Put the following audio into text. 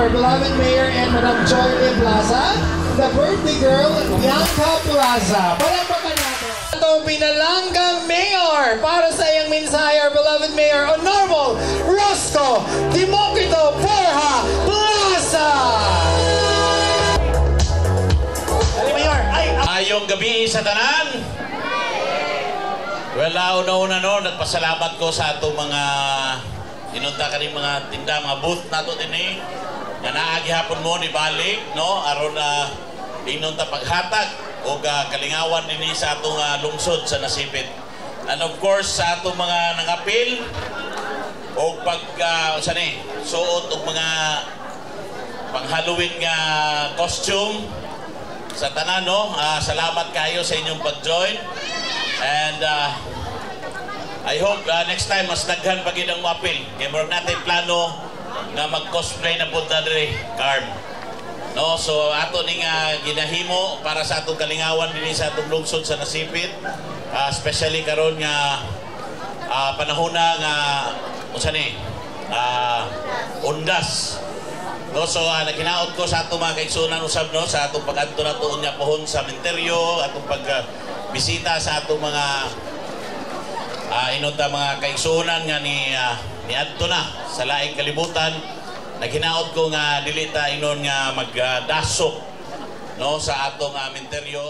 our beloved Mayor and Madam Joy Plaza, the birthday girl, Bianca Plaza. Palakpakan natin. Itong pinalanggang Mayor para sa iyong mensahe, our beloved Mayor, Honorable Rosco Timoquito Borja Plaza. Mayor, ayong gabi sa tanan. Well, una-una no, nagpasalamat ko sa atong mga inunta kaning mga tinda, mga booth nato din nga naagi hapon mo ni balik, no, aron na inunta paghatag o kalingawan din sa atong lungsod sa Nasipit. And of course, sa atong mga nangapil o suot og mga pang-Halloween nga costume sa tanan, no. Salamat kayo sa inyong pag-join. And I hope next time mas daghan pa gid ang mapil. Kaya meron natin plano na mag-cosplay na punta diri, Carm. No, so ato ning ginahimo para sa atong kalingawan dinhi sa atong lungsod sa Nasipit. Especially karon nga panahon na nga undas. No, so nagkinaot ko sa atong mga kaigsunan usab, no, sa atong pag-adto nato unya pohon sa sementeryo, atong bisita sa atong mga inunta mga kaigsunan nga ni adto na sa laing kalibutan. Naghinaot ko nga dili ta inon nga magdasok, no, sa atong menteryo.